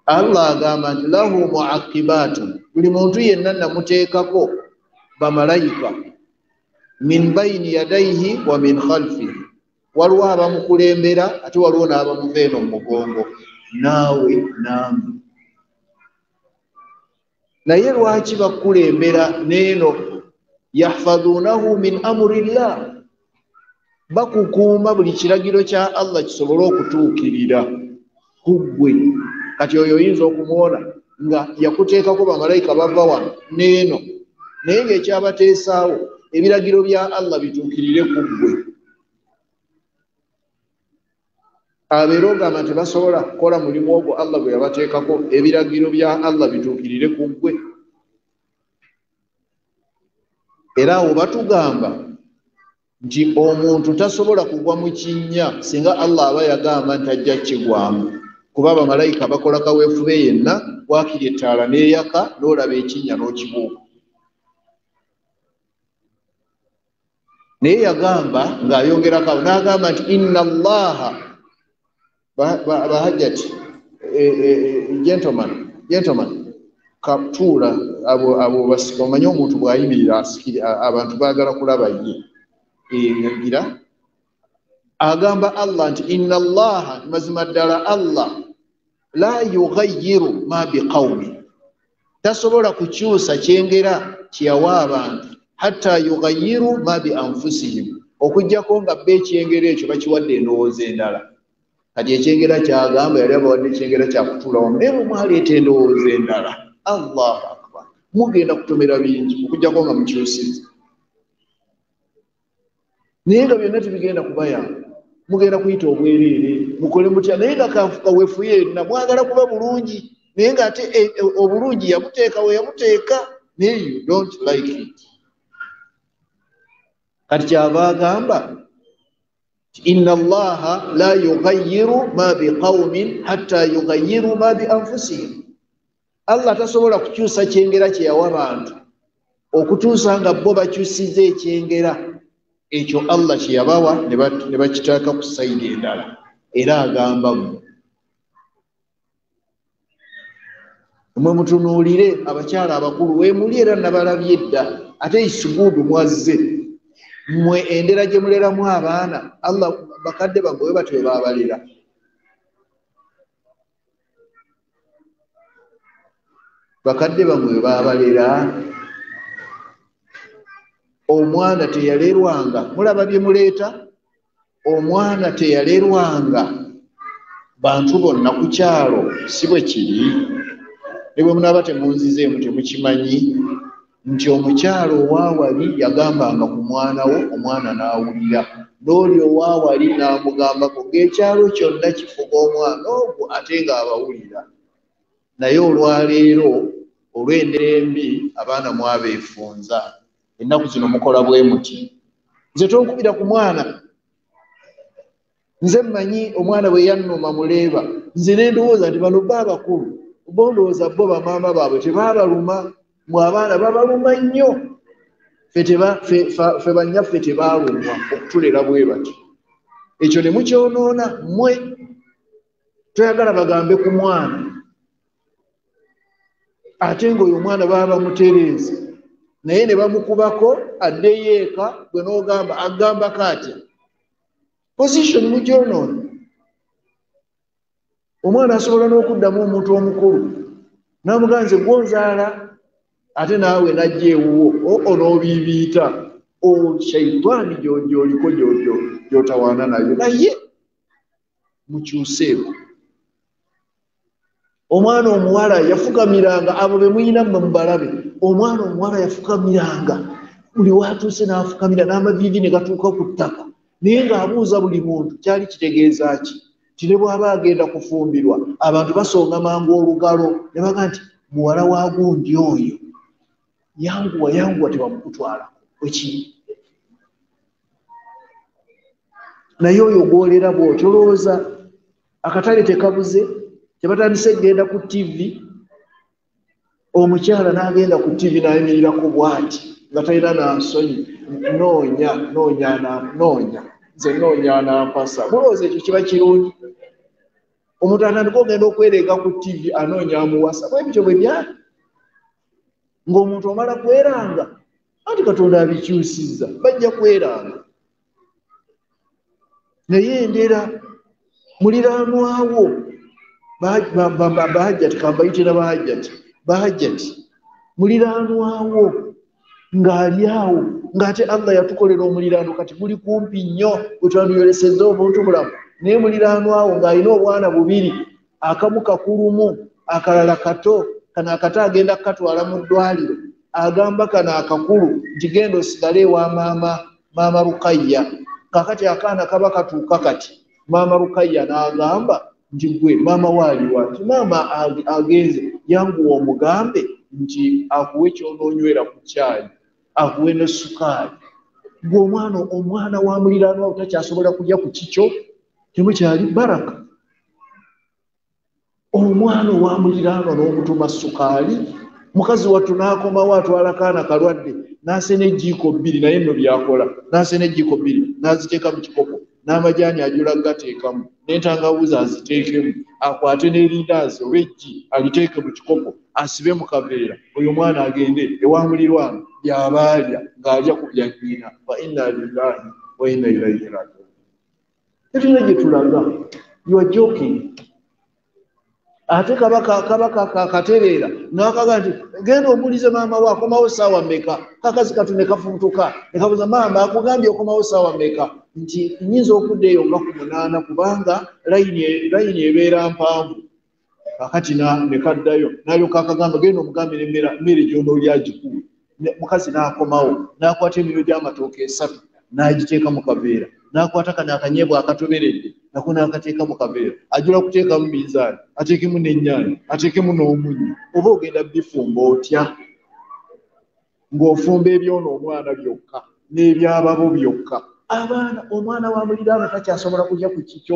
Allah agamba nti lahu mu'aqibatun buli muntu yenna namuteekako bamalayika min bayni yadayhi wa min khalfihi waliwo abamukulembera ate waliwo n'abamuva eno mu mugongo naawe namwe. Naye lwaki bakulembera n'eno yahfadunahu min amrillah bakukuuma buli kiragiro kya Allah kisobole okutuukirira ku ggwe. Kati oyo oyinza okumwona nga yakuteekako bamalayika bava wano n'eno naye ng'ekyabateesaawo ebiragiro bya Allah bituukirire ku ggwe. Abeera ogamba nti basobola kukola mulimu ogwo Allah gwe yabateekako ebiragiro bya Allah bituukirire ku ggwe. Era awo batugamba nti omuntu tasobola kugwa mu kinnya singa Allah aba yagamba nti ajja kigwamu, kuba bamalayika bakola kaweefube yenna waakiri ettaala n'eyaka n'olaba ekinnya n'okibuuka. Naye yagamba ng'ayongerako n'agamba nti inna Allaha bahajjati gentleman kaptuula abo basika omanye omuntu bw'ayimirira abantu baagala kulaba ye yagira agamba Allah nti inna Allaha mazima ddala Allah la yughayyiru ma biqawmi tasobola kukyusa kyengera kyeyawa abantu hatta yughayyiru ma bi anfusihim okujjako nga be ekyengera ekyo bakiwadde endowooza endala. Kati ekyengera kyagamba yali abawadde ekyengera kyakutuula wamu naye omwaleeta endowooza endala. Allahu akbar. Mugenda kutomera bingi okujjako nga mukyusiza naye nga byonna tebigenda kubayamba. Mugenda kuyita obwereere mukole mutya naye nga kaweefu yenna mwagala kuba bulungi naye nga ate obulungi yabuteeka we yabuteeka naye you don't like it. Kati kyava agamba inna Allaha la yughayyiru ma biqawmin hatta yughayyiru ma bi anfusihim. Allah tasobola kukyusa kyengera kye yawa abantu okutuusa nga bo bakyusiza ekyengera ekyo Allah kye yabawa ne bakitaaka ku sayidi endala. Era agamba mmwe mutunuulire abakyala abakulu weemuli era nabalabye dda ate isuguudu mwazze mmwe endera gye muleramu abaana Allah bakadde bammwe we batyo baabalira. Bakadde bammwe baabalira. Omwana teyalerwanga mulaba bye muleeta. Omwana teyalerwanga bantu bonna ku kyalo si bwe kiri. Ne bwe munaaba temunzizeemu temukimanyi nti omukyalo owaawali yagambanga ku mwana wo omwana n'awulira n'oli owaawali n'amugambako ng'ekyalo kyonna kifuga omwana ogwo ate ng'abawulira. Naye olwaleero olw'endera embi abaana mwabeefunza. Ennaku zino mukola bwe muti. Nze tonkubira ku mwana nze mmanyi omwana bwe yannuma muleeba nze ne ndowooza nti bano bba abakulu bo ndowooza bo bamaama baabwe tebaabaluma mwe abaana babaluma nnyo ffe bannyaffe tebaalumwa okutulera bwe bati ekyo ne mukyonoona mmwe toyagala bagambe ku mwana ate ng'oyo omwana baba bamutereeza naye ne bamukubako addeyo eka gwe n'ogamba agambako atya position mugyonoona omwana asobola n'okuddamu omuntu omukulu n'amugaa nze gwonzaala ate naawe najja ewuwo onoobiibiita shaitaani gy'oliko gy'otawaana nayo naye mukyuseeko omwana omuwala yafukamiranga abo be muyina mmwe mubalabe omwana omuwala yafukamiranga buli watuuse n'afukamira n'amaviivi ne gatuuka ku ttaka naye ng'abuuza buli muntu kyali kitegeeza ki tine bw'aba agenda kufumbirwa abantu basonga mangu olugalo ne baga nti muwala wa gundi oyo yanguwa tebamukutwalako wekiri naye oyo gwolera bw'otolooza akatale tekabuze tebatandise kgenda ku tv omukyala n'agenda ku tv n'ayimirirako bw'ati nga talina nansonyi nze noonya nampasa mulowooza ekyo kiba kirungi omuntu atandika ogenda okwerenga ku tv anoonya amuwasa bwe bityo bwe byali ng'omuntu omala kweranga anti katonda abikyusizza bajja kweranga naye endera muliraanwawo bahajjati kambayitira bahajjati muliraanwawo ng'ali awo ng'ate Allah yatukolera omuliraano kati guli kumpi nnyo wetwanduyolesezza omuntu bulamu naye muliraanwawo ng'alina obwana bubiri akamu kakulumu akalala kato kano akato agenda kukatwala mu ddwaliro agamba kano akakulu nti genda osigale ewa maama Rukayya kakati akaana kaba katuuka kati maama Rukayya n'agamba nti gwe maama waaliwa nti maama agenze yanguwa omugambe nti akuwe ky'onoonywera ku caayi akuwe ne sukaali gwe omwana wa muliraanwa otakyasobola kulya ku kikyo temukyali baraka omwana owa muliraanwa n'omutuma sukaali mukazi wattu n'akomawo atwala kaana kalwadde n'asena ejjiiko 2 naye nno byakola n'asena ejjiiko 2 n'aziteeka mu kikopo n'amajaani ajula gateekamu n'entangawuzi aziteekemu akwate n'erindaazi oba eggi aliteeke mu kikopo asibe mu kaveera oyo mwana agende ewa mulirwana byabaalya ng'alya ku bya nnyina fa inna lillahi wa inna ilaihi rajiun tetuna gye tulaga you are joking ate kabaka katereera n'akaga nti genda obuulize maama we akomawo saawa mmeka kakazi katu ne kafubutuka ne kabuuza maama akugambye okomawo saawa mmeka nti nnyinza okudda eyo nga ku 8 kubanga layini ebeera mpanvu kakati ne kaddayo n'alyoka akagamba genda omugambire emmere gy'onoolya gikuwe mukazi n'akomawo n'akwata emiryo gy'amatooke 3 n'agiteeka mu kaveera n'akwata kano akanyeebwa akatoberedde nako n'akateeka mu kaveera ajula kuteekamu minzaani ateekemu n'ennyaanya ateekemu n'omunnyo oba ogenda bifumba otya ng'ofumba ebyono omwana byokka n'ebyababo byokka abaana omwana wa muliraano takyasobola kulya ku kikyo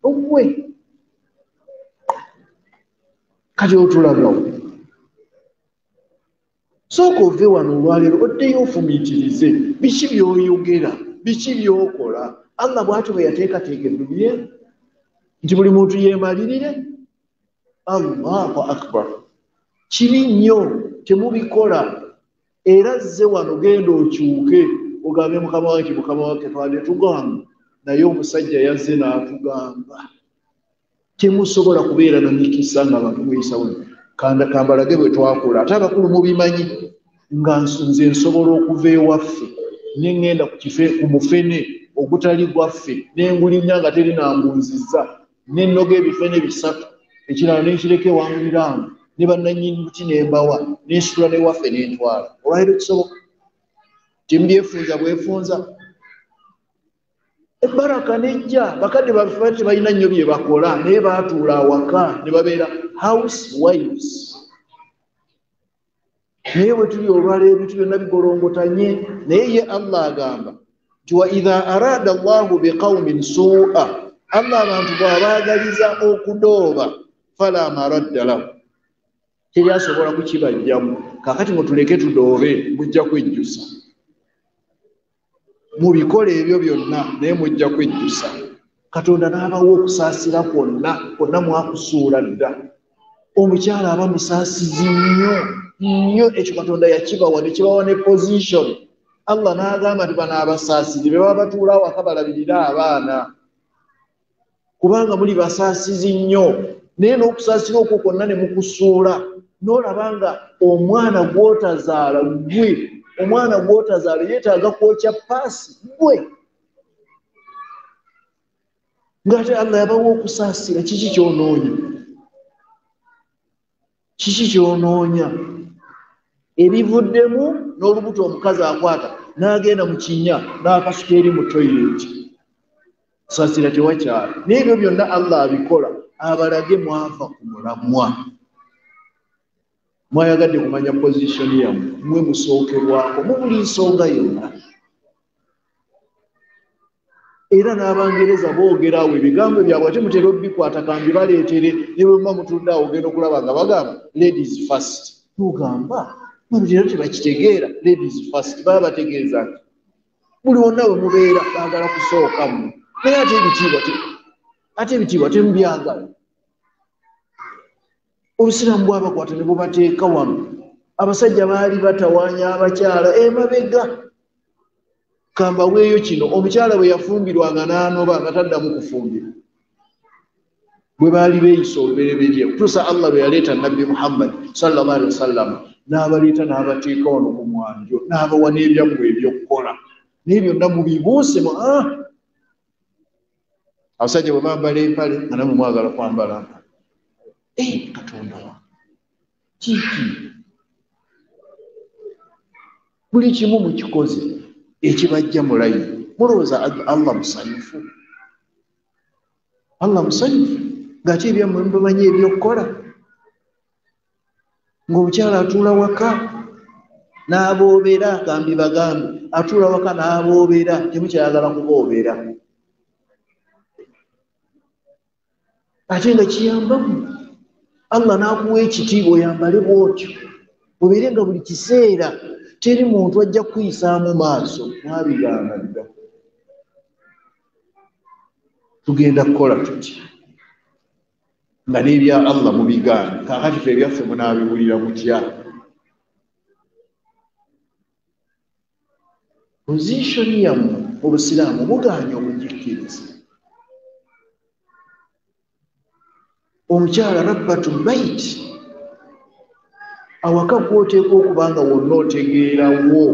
ogwe kati otulagawo sooka ove wano olwaleero oddeyo ofumiitirize biki by'oyogera biki by'okola Allah bw'ati bwe yateekateeka eddubye nti buli muntu yeemalirire Allahu akbar kibi nnyo temubikola era zze wano genda okyuke ogambe mukama wange mukama wange twali tugamba naye omusajja yazze n'atugamba temusobola kubeera na mikisa ng'abantu mweyisawo kambalage bwe twakola ate abakulu mubimanyi nga nze nsobola okuva ewaffe nengenda ku mufene ogutali gwaffe nengulinya nga teri nambunzizza nennoga ebifene 3 ekirala nenkireka ewa muliraano ne bannannyini buti nembawa nensitula newaffe nentwala olwaliro kisoboka timbyefunza bwefunza ebaraka nejja bakadde baffe tebalina nnyo bye bakola naye baatuula awaka ne babeera house wives naye bwe tuli olwaleero ebintu byonna bigolongotanye naye ye Allah agamba wa idha arada Allahu biqaumin su'a, Allah abantu bw'abaagaliza okudooba fala maradda lahu, teri asobola kukibajjamu. Kaakati mutuleke tudoobe, mujja kwejjusa mu bikola ebyo byonna, naye mujja kwejjusa. Katonda n'abawo okusaasira kwonna mwakusuula dda. Omukyala aba musaasizi nnyo, ekyo Katonda yakibawa, ne kibawa ne position. Allah n'agamba nti bano abasaasizi be baba batuula awaka balabirira abaana, kubanga muli basaasizi nnyo. Naye n'okusaasira okwo kwonna ne mukusuula, n'olaba nga omwana gw'otazaala yeetaaga kwokya paasi gwe, ng'ate Allah yabawo okusaasira. Kiki kyonoonya? Kiki kyonoonya? Ebivuddemu n'olubuto omukazi akwata n'agenda mu kinnya n'akasuka eri mu toyireti, saasira tewakyala. N'ebyo byonna Allah abikola abalage mwava ku mulamwa. Mwayagadde kumanya position yammwe, mwe musookerwako mu buli nsonga yonna. Era n'Abangereza boogerawo ebigambo byabwe ate mutera obikwata kambi baleetere, ne bwe muba mutudde awo ogenda okulaba nga bagamba ladies first. Tugamba mutera tebakitegeera ladies first, baba bategeeza nti buli wonna we mubeera baagala kusookamu. Naye ate ebitiibwa temubyagala. Obusiraamu bwabakwata ne bubateeka wano. Abasajja baali batawaanya abakyala emabega. Kamba weeyo kino, omukyala bwe yafumbirwanga n'anoba nga taddamu kufumbirwa, bwe baali beeyisa olubereberye, kutuusa Allah bwe yaleeta Nabbi Muhammad sallallahu alaihi wasallam, n'abaleeta n'abateeka wano ku mwanjo, n'abawa n'ebyammwe ebyokukola, naye byonna mubibuuse mu abasajja bwe bambala empale nga namwe mwagala kwambala mpale. Katonda wa kiki? Buli kimu mukikoze ekibajja mulayini, mulowooza Allah musanyufu? Allah musanyufu ng'ate ebyammwe mubamanyi ebyokukola? Ng'omukyala atuula waka n'aboobera, kambi bagambe atuula waka n'aboobera, temukyayagala kuboobera. Ate nga kiyambamu Allah n'akuwa ekitiibwa oyambale bw'otyo, obeere nga buli kiseera teri muntu ajja kuyisaamu maaso. Mwabigamba dda. Tugenda kukola tutya nga n'ebya Allah mubigaana? Kaakati ffe ebyaffe munaabiwulira mutya? Position yammwe mu Busiraamu bugaanye obujikkiriza. Omukyala rabbatul bait, awaka kw'oteekwa okuba nga wonna otegeerawo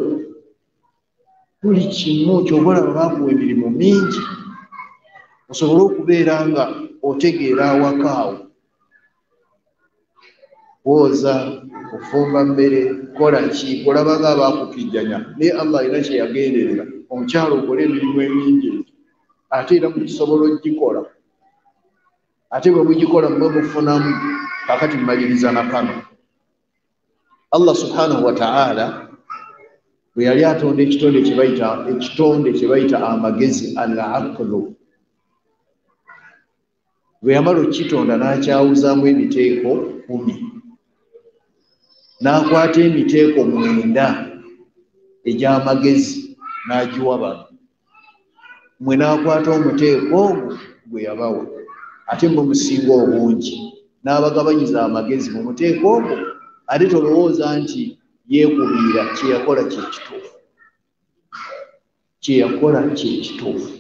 buli kimu ky'obalaba baakuwa emirimu mingi, osobole okubeera nga otegeera awaka awo. Wooza, ofumba mmere, kola ki, olaba nga abaakukijjanya. Naye Allah alina kye yagenderera, omukyala okola emirimu emingi ate era mukisobola ogikola. Ate bwe mugikola mwe mufunamu. Kaakati mmaliriza na kano. Allah subhanahu wa ta'ala bwe yali atonda ekitonde kye bayita amagezi, al-aqlu, bwe yamala okitonda n'akyawuzaamu emiteeko 10, n'akwata emiteeko 9 egy'amagezi n'agiwa bano. Mwe n'akwata omuteeko ogwo gwe yabawa, ate mwe musinga obungi n'abagabanyiza amagezi mu muteeko ogwo. Ate tolowooza nti yeekubiira, kyeyakola kyekituufu. Kyeyakola kyekituufu.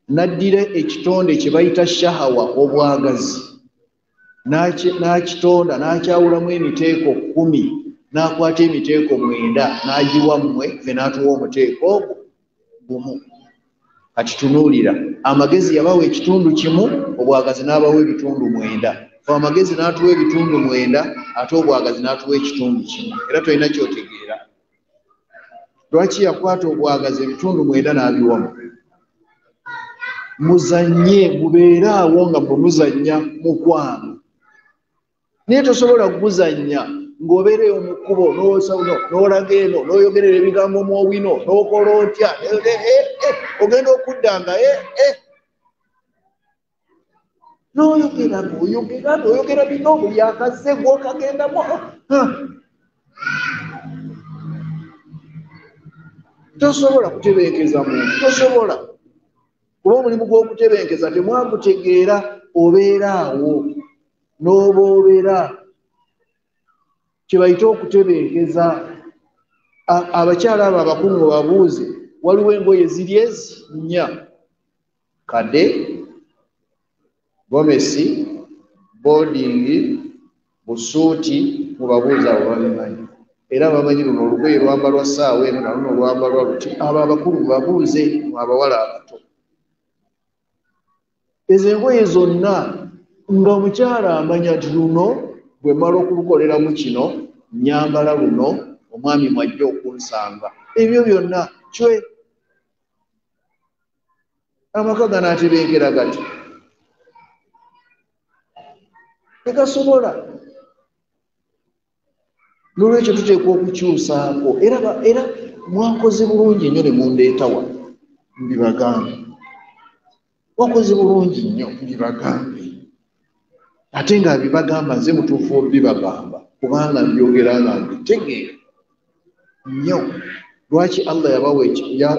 N'addira ekitonde kye bayita shahawa, obwagazi, n'akitonda n'akyawulamu emiteeko 10, n'akwata emiteeko 9 n'agiwa mmwe, ffe n'atuwa omuteeko ogwo gumu. Kati tunuulira, amagezi yabawa ekitundu kimu, obwagazi n'abawa ebitundu 9. Amagezi n'atuwa ebitundu 9 ate obwagazi n'atuwa ekitundu kimu. Era tolina ky'otegeera. Lwaki yakwata obwagazi ebitundu 9 n'abiwamu? Muzannye, mubeere awo nga mwe muzannya mukwano. Naye tosobola kuguzannya ng'obeereyo mu kkubo n'olaga eno n'oyogerera ebigambo mu owino n'okola otya ogenda okudda nga n'oyogera bino buli akazze gw'okagendamu tosobola kutebenkeza muntu tosobola kuba omulimu gw'okutebenkeza temwagutegeera obeera awo n'oba obeera kyebayita okutebenkeza abakyala abo abakulu mu babuuze waliwo engoye ziri ezi nnya kade gomesi boodingi busuuti mu babuuze abo babimanyi era bamanyi luno olugoye lwambalwa ssaawa eno naluno lwambalwa luti abo abakulu mu babuuze mu abawala abato ezo engoye zonna nga omukyala amanya nti luno bwe mmala okulukoleramu kino nyambala luno omwami mwajja okunsanga ebyo byonna cwe amaka ganaatebenkera gati tegasobola n'olwekyo tuteekwa okukyusaako era mwakoze bulungi nnyo ne mundeetawa mbibagambe wakoze bulungi nnyo mbibagambe ate nga bibagamba nze mutuufu obibagamba kubanga mbyogera nga mbitegeera nnyo lwaki Allah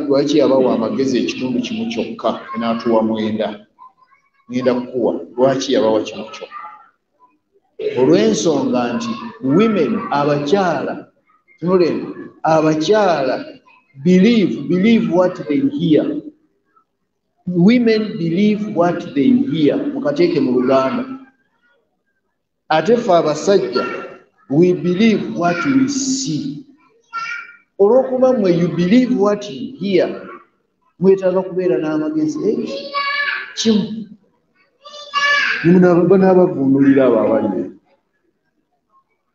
lwaki yabawa amagezi ekitundu kimu kyokka n'atuwa 9 ngenda kukuwa lwaki yabawa kimu kyokka olw'ensonga nti women abakyala believe what they hear. Women believe what they hear mukateeke mu Luganda ate ffe abasajja we believe what we see. Olw'okuba mwe you believe what you hear mwetaaga kubeera n'amagezi kimu n'abavunulira abo abali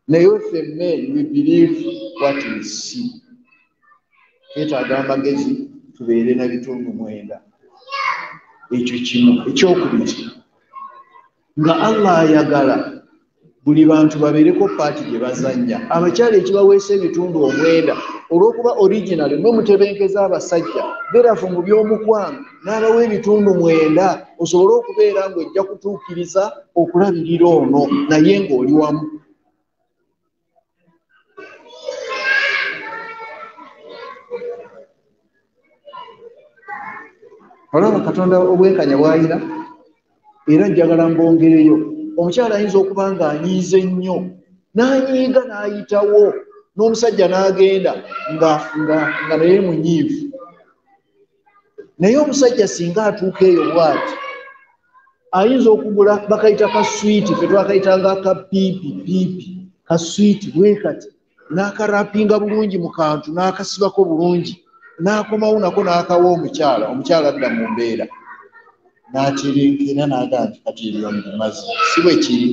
naye ffe men we believe what we see. Twetaaga amagezi tubeere na bitundu 9 ekyo kimu. Ekyokubiri nga Allah ayagala buli bantu babeereko paati gye bazannya. Abakyala ekibaweesa ebitundu 9 olw'okuba original n'omutebenkeza abasajja beerafu mu by'omukwano n'abawa ebitundu 9 osobole okubeera ng'ojja kutuukiriza okulabirira ono naye ng'oli wamu. Olaba Katonda obwenkanya bw'alina era njagala mbongereyo. Omukyala ayinza okuba ng'anyiize nnyo n'anyiiga n'ayitawo n'omusajja n'agenda nga naye munyiivu. Naye omusajja singa atuuka eyo bw'ati ayinza okugula bakayita ka swiiti fe twakayitanga akapiipi ka swiiti bwe kati n'akarapinga bulungi mu kantu n'akasibako bulungi n'akomawo nako n'akawa omukyala adda mu mbeera n'aterenkera n'agamba nti kati ebyo mbimaze. Si bwe kiri,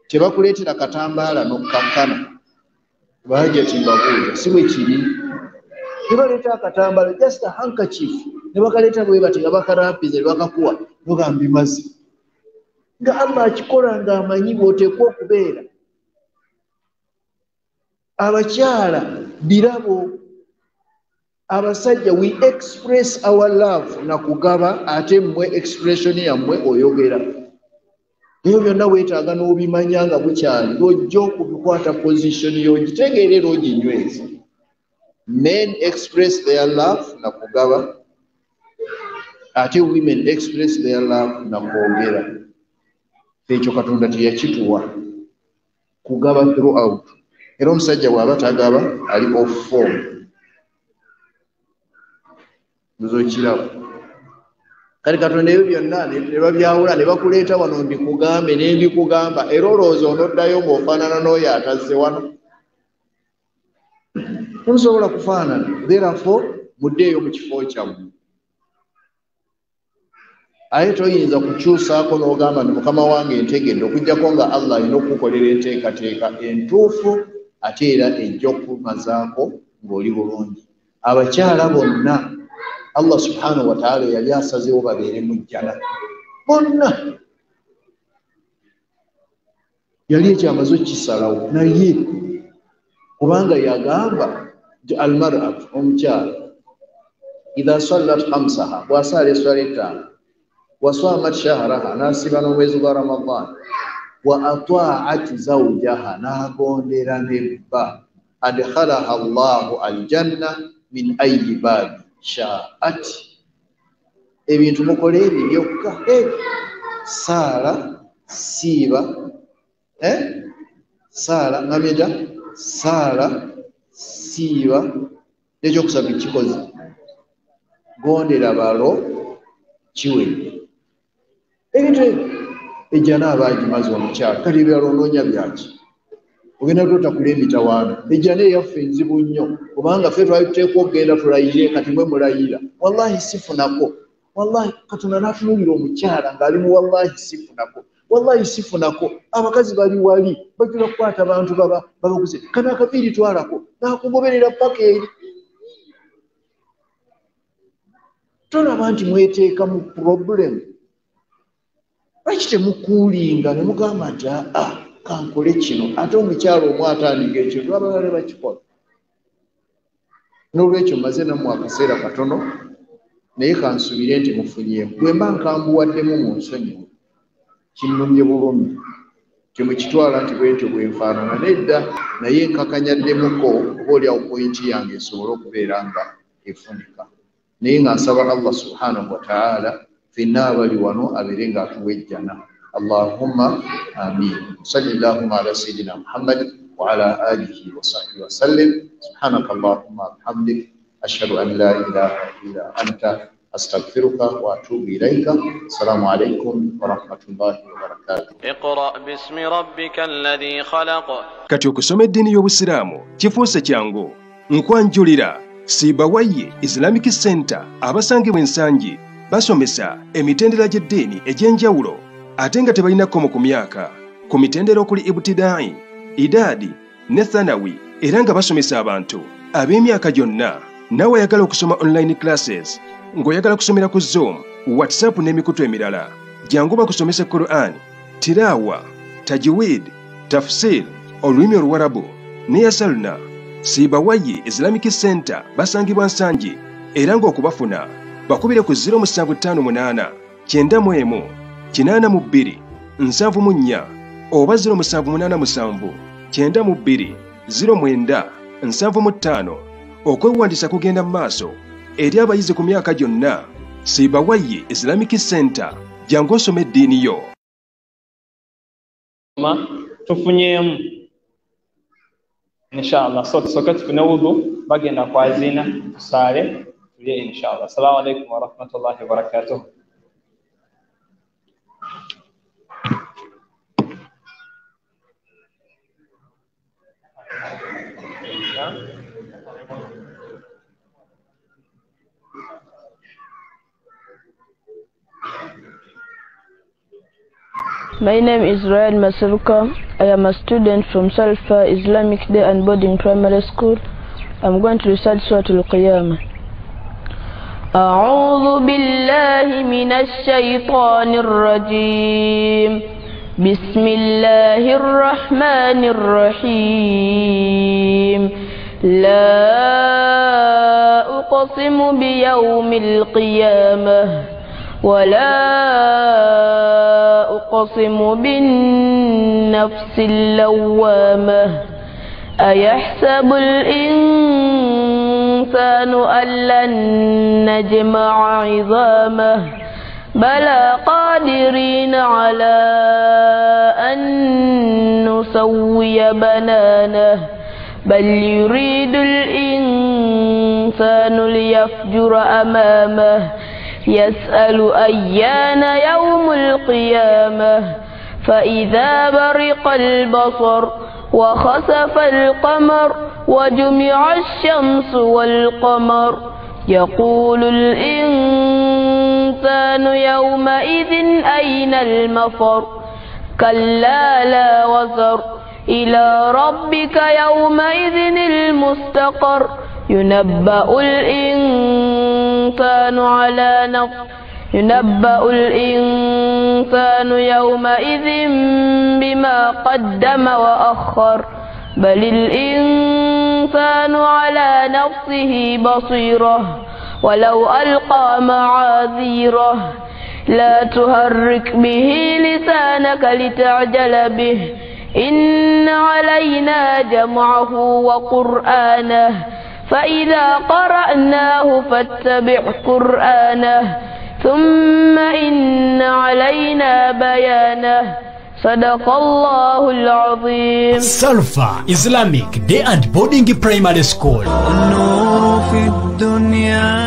tebakuleetera katambaala n'okkakkana bahajjati mbabuuza, si bwe kiri. Tebaleeta akatambaala just a handkerchief ne bakaleeta bwe bati nga bakarampiza ne bakakuwa n'ogamba mbimaze. Nga Allah akikola ng'amanyi bw'oteekwa okubeera. Abakyala birabo. Abasajja we express our love na kugaba ate mmwe expression yammwe oyogera. Ebyo byonna weetaaga n'obimanya nga bukyali ng'ojja okubikwata position y'ogitegeera era oginyweza. Men express their love na kugaba ate women express their love na kwogera. Ekyo Katonda teyakituwa kugaba throughout. Era omusajja bw'aba tagaba ali off form. Muzokirabo kale Katonda ebyo byonna ne babyawula ne bakuleeta wano mbikugambe ne mbikugamba era olowooza onoddayo ng'ofaanana n'oyo atazze wano. Temusobola kufaanana. Therefore muddeeyo mu kifo kyammwe. Aye toyinza kukyusaako n'ogamba nti mukama wange entegedde okuggyako nga Allah alina okukukolera enteekateeka entuufu ate era ejja okumazaako ng'oli bulungi. Abakyala bonna Allah subhanahu wa ta'ala yali asazeewo babeere mu jjana bonna. yali ekyamaze okukisalawo naye kubanga yagamba almar'atu omukyala idha sallat khamsaha bw'asaala esswala ettaano wasamat shahraha n'asiba n'omwezi gwa Ramadan wa ata'at zawjaha n'agondera nebba adkhalaha Allahu aljanna min ayyi babi sha'at. Ebintu mukole ebyo byokka saala siiba saala ngameda saala siiba ekyokusaba kikozi gondera balo kiwedde ebintu ejjana abaagimaze omukyala kati ebyalo onoonya byaki ogenda totakula emitawaana ejjana eyaffe enzibu nnyo kubanga ffe twali tuteekwa okugenda tulayire kati mwe mulayira wallahi sifunako wallahi Katonda n'atunuulira omukyala ng'ali mu wallahi sifunako wallahi sifunako abakazi bali wali bajula kukwata abantu babaguze kana akaviiri twalako n'akugoberera paka eri tolaba nti mweteeka mu problem lwaki temukuulinga ne mugamba nti kankole kino ate omukyalo omu atandika ekyo twabalale bakikola n'olwekyo maze nammwe akaseera katono naye kansubire nti mufunyeemu bwe mba nkambuwaddemu mu nsonyiwo kinnumye bulumi temukitwala nti bwentyo bwenfaanana nedda naye nkakanyaddemuko oba oliawo pointi yange esobole okubeera nga efunika naye nga nsaba Allah subhanahu wa ta'ala ffenna abali wano abeere ng'atuwa ejjana Allahumma amin. Sallallahu ala sayyidina Muhammad wa ala alihi wa sahbihi wa sallim. Subhanaka Allahumma bihamdik ashhadu an la ilaha illa anta astaghfiruka wa atubu ilayka. Assalamu alaykum wa rahmatullahi wa barakatuh. Iqra bismi rabbika alladhi khalaq. Kati okusoma eddiini y'Obusiraamu kifuuse kyangu. Nkwanjulira Sibawaye Islamic Center abasangibwa ensangi basomesa emitendera gy'eddiini egy'enjawulo ate nga tebalina kkomo ku myaka ku mitendera okuli ibtidaayi, idaadi ne thanawi era nga basomesa abantu ab'emyaka gyonna. Naawe ayagala okusoma online classes ng'oyagala kusomera ku Zoom, WhatsApp n'emikutu emirala, jangu bakusomesa Quran, Tirawa, Tajwid, Tafsir, olulimi Oluwarabu ne Yasalna. Sibawaye Islamic Center basangibwa nsangi era ng'okubafuna bakubire ku 0758 91 82 74 oba 0787 92 09 75. Okwewandiisa kugenda mu maaso eri abayizi ku myaka gyonna. Sibawaye Islamic Center, jangu osome eddiini yo. Tufunyeemu inshallah, so tusooke tufune wudu bagenda kwazina tusaale tulye inshallah. Assalamu alaikum wa rahmatullahi wa barakatuh. My name is Ryan Masaruka. I am a student from Salfa Islamic Day and Boarding Primary School. I'm going to recite Surah Al-Qiyamah. أعوذ بالله من الشيطان الرجيم. بسم الله الرحمن الرحيم. لا أقسم بيوم القيامة ولا أقسم بالنفس اللوامة. أيحسب الإنسان أن لن نجمع عظامه بلى قادرين على أن نسوي بنانه بل يريد الإنسان ليفجر أمامه يسأل أيان يوم القيامة فإذا برق البصر وخسف القمر وجمع الشمس والقمر يقول الإنسان يومئذ أين المفر كلا لا وزر إلى ربك يومئذ المستقر ينبأ الإنسان الإنسان يومئذ بما قدم وأخر بل الإنسان على نفسه بصيرة ولو ألقى معاذيره لا تهرك به لسانك لتعجل به إن علينا جمعه وقرآنه فإذا قرأناه فاتبع قرآنه ثم إن علينا بيانه صدق الله العظيم. Salfa Islamic Day and Boarding Primary School. النور في الدنيا